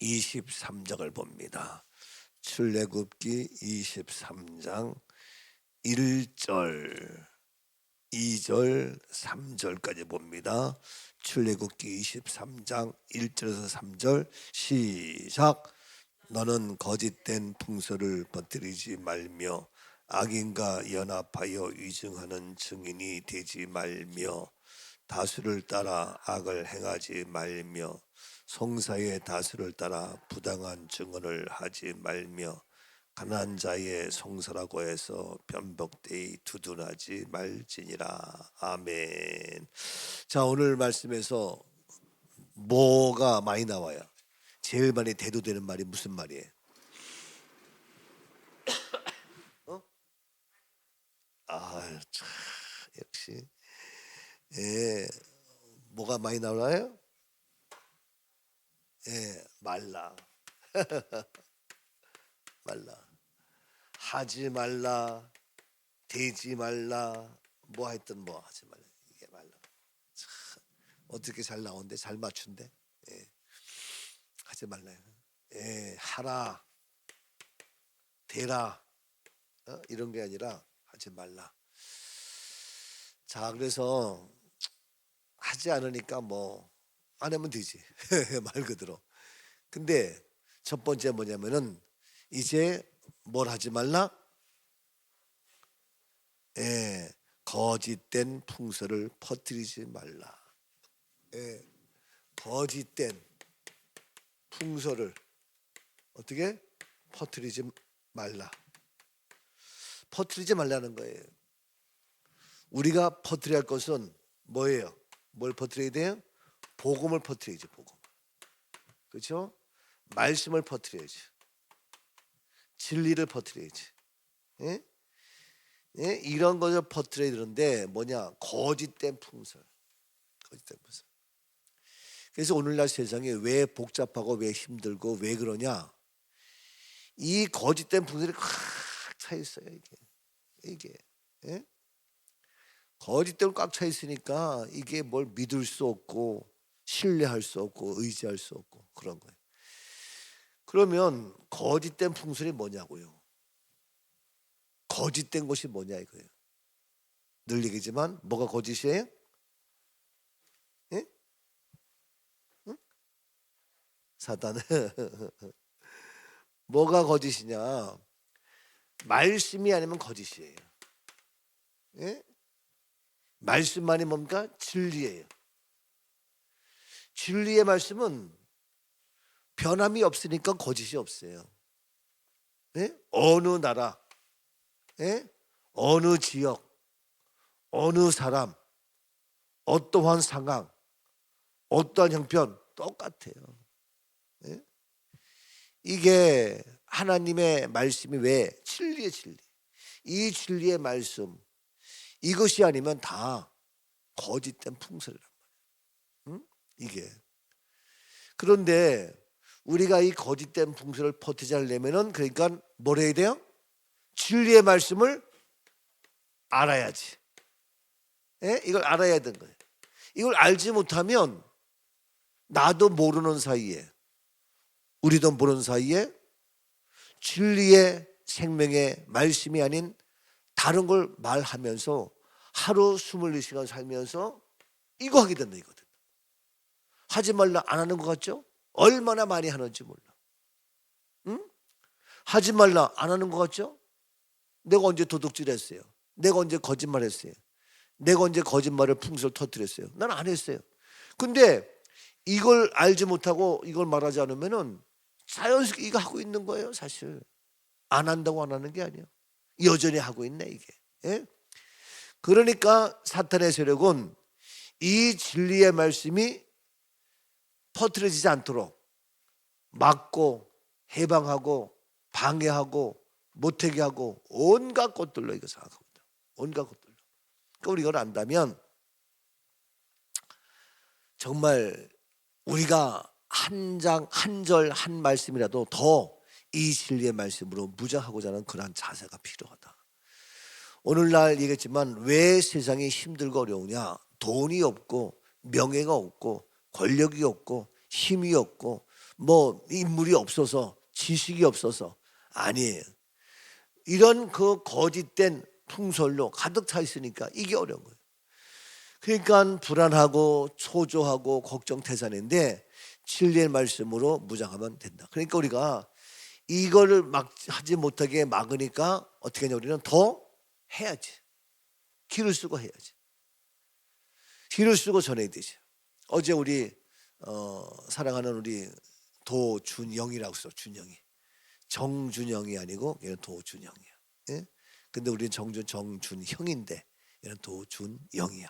23장을 봅니다. 출애굽기 23장 1절, 2절, 3절까지 봅니다. 출애굽기 23장 1절에서 3절 시작. 너는 거짓된 풍설을 퍼뜨리지 말며 악인과 연합하여 위증하는 증인이 되지 말며 다수를 따라 악을 행하지 말며 송사의 다수를 따라 부당한 증언을 하지 말며 가난한 자의 송사라고 해서 변복되이 두둔하지 말지니라. 아멘. 자, 오늘 말씀에서 뭐가 많이 나와요? 제일 많이 대두되는 말이 무슨 말이에요? 참, 역시 뭐가 많이 나와요? 말라. 말라. 하지 말라. 되지 말라. 뭐 하여튼 뭐 하지 말라. 이게 말라. 참, 어떻게 잘 나오는데, 잘 맞춘데. 하지 말라요. 하라. 되라. 이런 게 아니라 하지 말라. 자, 그래서 하지 않으니까 뭐 안 하면 되지. 말 그대로. 근데 첫 번째 뭐냐면은 이제 뭘 하지 말라? 거짓된 풍설을 퍼뜨리지 말라. 거짓된 풍설을 어떻게? 퍼뜨리지 말라. 퍼뜨리지 말라는 거예요. 우리가 퍼뜨려야 할 것은 뭐예요? 뭘 퍼뜨려야 돼요? 복음을 퍼뜨려야지. 복음. 그렇죠? 말씀을 퍼뜨려야지. 진리를 퍼뜨려야지. 이런 것을 퍼뜨려야 되는데 뭐냐? 거짓된 풍설. 거짓된 풍설. 그래서 오늘날 세상이 왜 복잡하고 왜 힘들고 왜 그러냐? 이 거짓된 풍설이 꽉 차 있어요. 이게 거짓대로 꽉 차 있으니까 이게 뭘 믿을 수 없고 신뢰할 수 없고 의지할 수 없고 그런 거예요. 그러면 거짓된 풍설이 뭐냐고요? 거짓된 것이 뭐냐 이거예요. 늘 얘기지만 뭐가 거짓이에요? 응? 사단은 뭐가 거짓이냐? 말씀이 아니면 거짓이에요. 말씀만이 뭡니까? 진리예요. 진리의 말씀은 변함이 없으니까 거짓이 없어요. 어느 나라, 어느 지역, 어느 사람, 어떠한 상황, 어떠한 형편 똑같아요. 이게 하나님의 말씀이 왜 진리의 진리, 이 진리의 말씀 이것이 아니면 다 거짓된 풍설이란 말이에요. 이게 그런데 우리가 이 거짓된 풍설을 퍼뜨리지 않으려면은 그러니까 뭘 해야 돼요? 진리의 말씀을 알아야지. 이걸 알아야 되는 거예요. 이걸 알지 못하면 나도 모르는 사이에 우리도 모르는 사이에 진리의 생명의 말씀이 아닌 다른 걸 말하면서 하루 24시간 살면서 이거 하게 된다 이거든. 하지 말라 안 하는 것 같죠? 얼마나 많이 하는지 몰라. 하지 말라 안 하는 것 같죠? 내가 언제 도둑질했어요? 내가 언제 거짓말했어요? 내가 언제 거짓말을 풍설 터뜨렸어요? 난 안 했어요. 근데 이걸 알지 못하고 이걸 말하지 않으면은 자연스럽게 이거 하고 있는 거예요. 사실 안 한다고 안 하는 게 아니에요. 여전히 하고 있네 이게. 그러니까 사탄의 세력은 이 진리의 말씀이 퍼뜨려지지 않도록 막고 해방하고 방해하고 못하게 하고 온갖 것들로 이거 생각하고 있다. 온갖 것들로. 그러니까 우리가 이걸 안다면 정말 우리가 한 장, 한 절, 한 말씀이라도 더 이 진리의 말씀으로 무장하고자 하는 그러한 자세가 필요하다. 오늘날 얘기했지만 왜 세상이 힘들고 어려우냐? 돈이 없고 명예가 없고 권력이 없고 힘이 없고 뭐 인물이 없어서 지식이 없어서 아니에요. 이런 그 거짓된 풍설로 가득 차 있으니까 이게 어려운 거예요. 그러니까 불안하고 초조하고 걱정 태산인데 진리의 말씀으로 무장하면 된다. 그러니까 우리가 이거를 막 하지 못하게 막으니까 어떻게 하냐, 우리는 더 해야지. 기를 쓰고 해야지. 기를 쓰고 전해야 되지. 어제 우리 사랑하는 우리 도준영이라고 써. 준영이 정준영이 아니고 얘는 도준영이야. 예? 근데 우리는 정준형인데 얘는 도준영이야.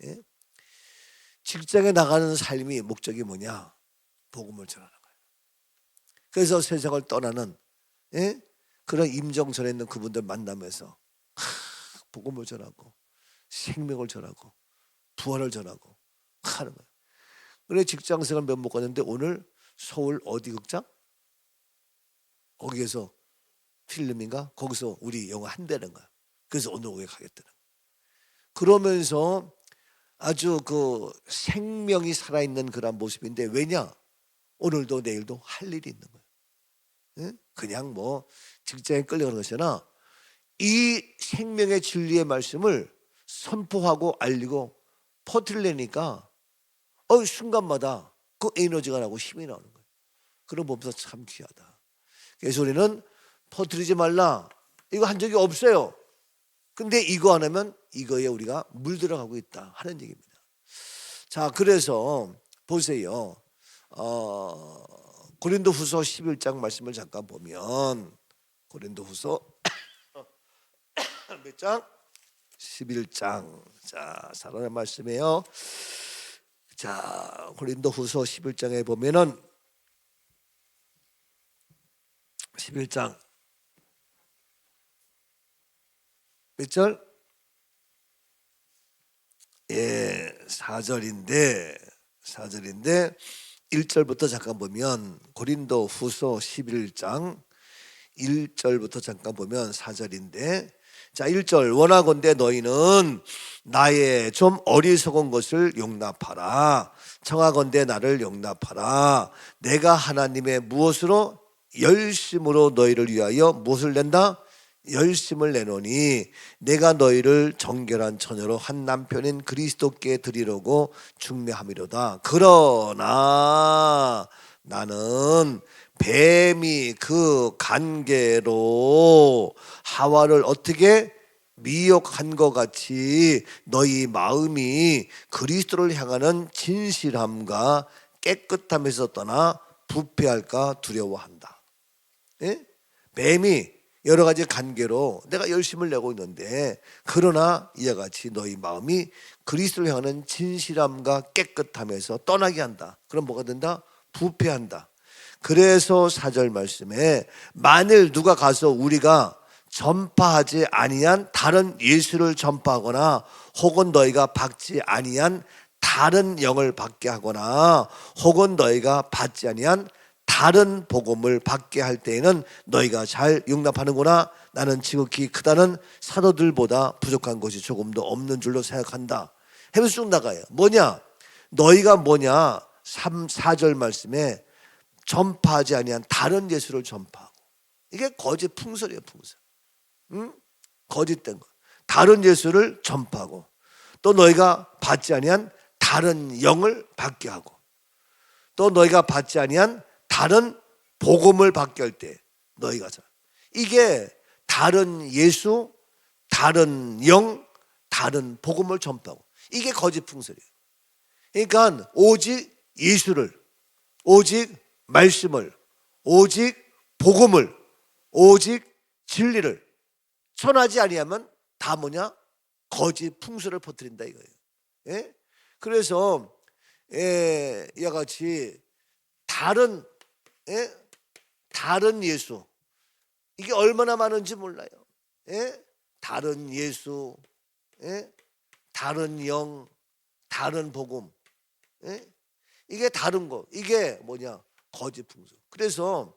예? 직장에 나가는 삶이 목적이 뭐냐? 복음을 전하는 거예요. 그래서 세상을 떠나는, 예? 그런 임정선에 있는 그분들 만나면서 복음을 전하고 생명을 전하고 부활을 전하고 하는 거예요. 그래 직장생활 몇 못 갔는데 오늘 서울 어디 극장? 거기에서 필름인가? 거기서 우리 영화 한다는 거야. 그래서 오늘 오후에 가겠다는 거야. 그러면서 아주 그 생명이 살아있는 그런 모습인데, 왜냐? 오늘도 내일도 할 일이 있는 거예요. 예? 그냥 뭐 직장에 끌려가는 것이나 이 생명의 진리의 말씀을 선포하고 알리고 퍼뜨리려니까 순간마다 그 에너지가 나고 힘이 나오는 거예요. 그런 몸도 참 귀하다. 그래서 우리는 퍼뜨리지 말라 이거 한 적이 없어요. 근데 이거 안 하면 이거에 우리가 물들어가고 있다 하는 얘기입니다. 자, 그래서 보세요. 고린도후서 11장 말씀을 잠깐 보면, 고린도후서 몇 장? 11장. 자, 사랑의 말씀이에요. 자, 고린도후서 11장에 보면은 11장 몇 절? 예, 4절인데 1절부터 잠깐 보면, 고린도후서 11장 1절부터 잠깐 보면 4절인데, 자 1절, 원하건대 너희는 나의 좀 어리석은 것을 용납하라. 청하건대 나를 용납하라. 내가 하나님의 무엇으로? 열심으로 너희를 위하여 무엇을 낸다? 열심을 내노니 내가 너희를 정결한 처녀로 한 남편인 그리스도께 드리려고 중매함이로다. 그러나 나는 뱀이 그 간계로 하와를 어떻게 미혹한 것 같이 너희 마음이 그리스도를 향하는 진실함과 깨끗함에서 떠나 부패할까 두려워한다. 예? 뱀이 여러 가지 관계로 내가 열심을 내고 있는데, 그러나 이와 같이 너희 마음이 그리스도를 향하는 진실함과 깨끗함에서 떠나게 한다. 그럼 뭐가 된다? 부패한다. 그래서 4절 말씀에 만일 누가 가서 우리가 전파하지 아니한 다른 예수를 전파하거나, 혹은 너희가 받지 아니한 다른 영을 받게 하거나, 혹은 너희가 받지 아니한 다른 복음을 받게 할 때에는 너희가 잘 용납하는구나. 나는 지극히 크다는 사도들보다 부족한 것이 조금도 없는 줄로 생각한다. 하면서 쭉 나가요. 뭐냐? 너희가 뭐냐? 4절 말씀에 전파하지 아니한 다른 예수를 전파하고, 이게 거짓 풍설이에요. 풍설. 거짓된 거. 다른 예수를 전파하고, 또 너희가 받지 아니한 다른 영을 받게 하고, 또 너희가 받지 아니한 다른 복음을 받게 할 때 너희가, 이게 다른 예수, 다른 영, 다른 복음을 전파하고, 이게 거짓 풍설이에요. 그러니까 오직 예수를, 오직 말씀을, 오직 복음을, 오직 진리를 전하지 아니하면 다 뭐냐? 거짓 풍설을 퍼뜨린다 이거예요. 예? 그래서 이와 같이 다른 예수, 이게 얼마나 많은지 몰라요. 다른 예수, 다른 영, 다른 복음, 이게 다른 거, 이게 뭐냐? 거짓 풍설. 그래서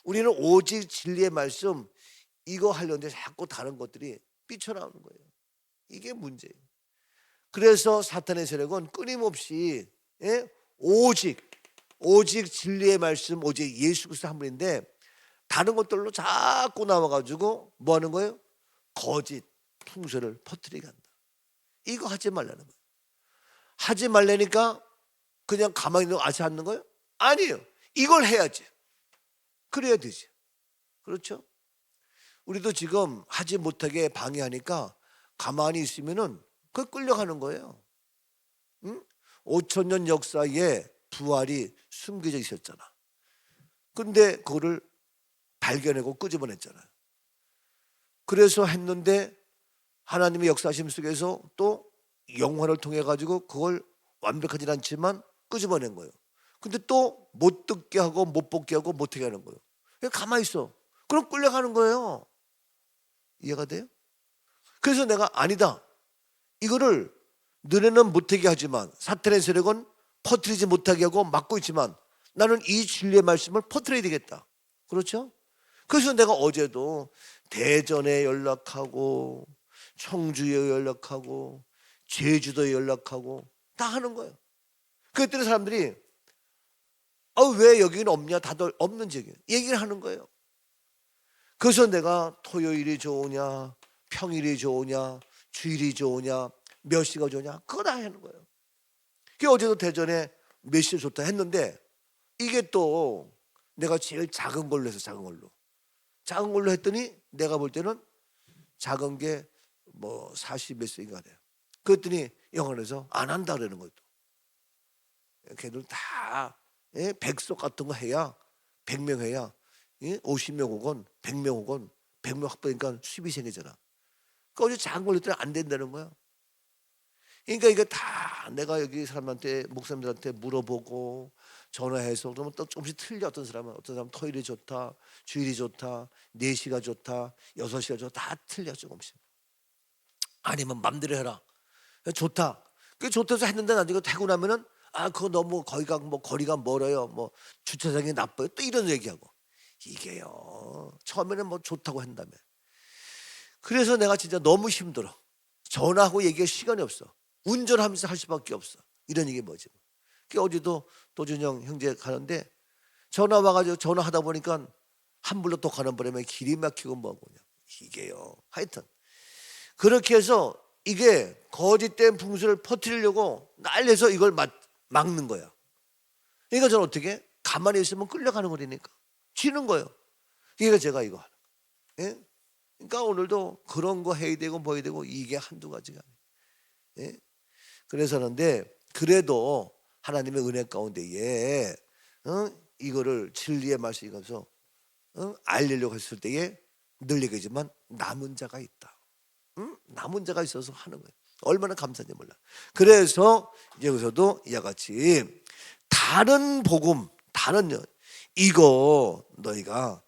우리는 오직 진리의 말씀 이거 하려는데 자꾸 다른 것들이 삐쳐나오는 거예요. 이게 문제예요. 그래서 사탄의 세력은 끊임없이 오직 오직 진리의 말씀, 오직 예수 그리스도 한 분인데 다른 것들로 자꾸 나와가지고 뭐 하는 거예요? 거짓 풍설을 퍼뜨리게 한다. 이거 하지 말라는 거예요. 하지 말라니까 그냥 가만히 앉는 거예요? 아니에요. 이걸 해야지. 그래야 되지. 그렇죠? 우리도 지금 하지 못하게 방해하니까 가만히 있으면은 그 끌려가는 거예요. 응? 5,000년 역사에 부활이 숨겨져 있었잖아. 근데 그거를 발견하고 끄집어냈잖아요. 그래서 했는데 하나님의 역사심 속에서 또 영화를 통해 가지고 그걸 완벽하진 않지만 끄집어낸 거예요. 근데 또 못 듣게 하고 못 보게 하고 못하게 하는 거예요. 그냥 가만히 있어. 그럼 끌려가는 거예요. 이해가 돼요? 그래서 내가 아니다. 이거를 너네는 못하게 하지만 사탄의 세력은 퍼뜨리지 못하게 하고 막고 있지만 나는 이 진리의 말씀을 퍼뜨려야 되겠다. 그렇죠? 그래서 내가 어제도 대전에 연락하고 청주에 연락하고 제주도에 연락하고 다 하는 거예요. 그랬더니 사람들이 왜 여기는 없냐? 다들 없는지 얘기를 하는 거예요. 그래서 내가 토요일이 좋으냐 평일이 좋으냐 주일이 좋으냐 몇 시가 좋으냐 그거 다 하는 거예요. 그 어제도 대전에 몇 시에 좋다 했는데 이게 또 내가 제일 작은 걸로 해서 작은 걸로 했더니 내가 볼 때는 작은 게 뭐 40 몇 세인가 돼요. 그랬더니 영화에서 안 한다 그러는 거예요. 걔들 다 백석 같은 거 해야 100명 해야 50명 오건 100명 오건 100명 확보니까 수입이 생기잖아. 그 어제 작은 걸로 했더니 안 된다는 거야. 그러니까 이게 다 내가 여기 사람한테 목사님들한테 물어보고 전화해서 그러면 또 조금씩 틀려. 어떤 사람은 토요일이 좋다 주일이 좋다 4시가 좋다 6시가 좋다 다 틀려 조금씩. 아니면 맘대로 해라. 좋다. 그 좋다서 했는데 나중에 되고 나면은 그거 너무 거리가 멀어요. 뭐 주차장이 나빠요. 또 이런 얘기하고. 이게요. 처음에는 뭐 좋다고 한다며. 그래서 내가 진짜 너무 힘들어. 전화하고 얘기할 시간이 없어. 운전하면서 할 수밖에 없어. 이런 얘기 뭐지. 그 어제도 도준영 형제 가는데 전화 와가지고 전화하다 보니까 한불로 또 가는 바람에 길이 막히고 뭐고 그냥. 이게요. 하여튼 그렇게 해서 이게 거짓된 풍수를 퍼뜨리려고 난리해서 이걸 막는 거야. 그러니까 저는 어떻게 가만히 있으면 끌려가는 거니까 치는 거예요. 그러니까 제가 이거 하는 거예요. 예? 그러니까 오늘도 그런 거 해야 되고 뭐 해야 되고 이게 한두 가지가 아니에요. 예? 그래서 하는데 그래도 하나님의 은혜 가운데에 이거를 진리의 말씀 이거서 알리려고 했을 때에 늘 얘기하지만 남은 자가 있다. 남은 자가 있어서 하는 거예요. 얼마나 감사한지 몰라. 그래서 여기서도 이와 같이 다른 복음, 이거 너희가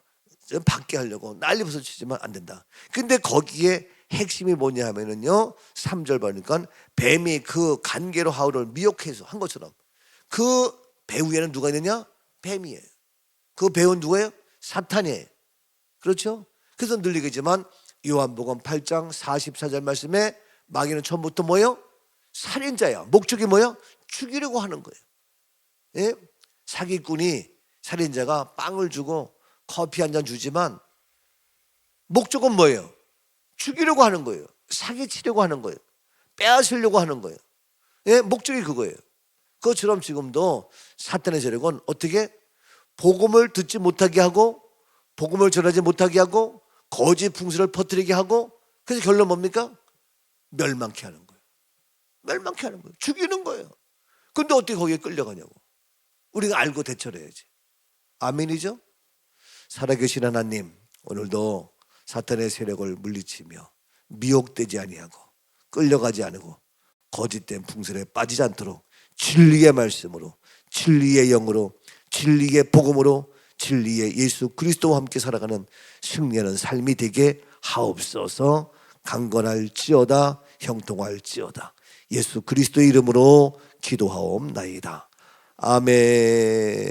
좀 받게 하려고 난리부터 치지만 안 된다. 근데 거기에 핵심이 뭐냐 하면은요 3절 보니까 뱀이 그 간계로 하울을 미혹해서 한 것처럼 그 배 위에는 누가 있느냐? 뱀이에요. 그 배우는 누구예요? 사탄이에요. 그렇죠? 그래서 늘 얘기지만 요한복음 8장 44절 말씀에 마귀는 처음부터 뭐예요? 살인자야. 목적이 뭐예요? 죽이려고 하는 거예요. 예? 사기꾼이 살인자가 빵을 주고 커피 한 잔 주지만 목적은 뭐예요? 죽이려고 하는 거예요. 사기치려고 하는 거예요. 빼앗으려고 하는 거예요. 예? 목적이 그거예요. 그것처럼 지금도 사탄의 세력은 어떻게? 복음을 듣지 못하게 하고 복음을 전하지 못하게 하고 거짓 풍수를 퍼뜨리게 하고 그래서 결론 뭡니까? 멸망케 하는 거예요. 멸망케 하는 거예요. 죽이는 거예요. 근데 어떻게 거기에 끌려가냐고. 우리가 알고 대처를 해야지. 아멘이죠? 살아계신 하나님, 오늘도 사탄의 세력을 물리치며 미혹되지 아니하고 끌려가지 않고 거짓된 풍설에 빠지지 않도록 진리의 말씀으로 진리의 영으로 진리의 복음으로 진리의 예수 그리스도와 함께 살아가는 승리하는 삶이 되게 하옵소서. 강건할지어다 형통할지어다 예수 그리스도의 이름으로 기도하옵나이다. 아멘.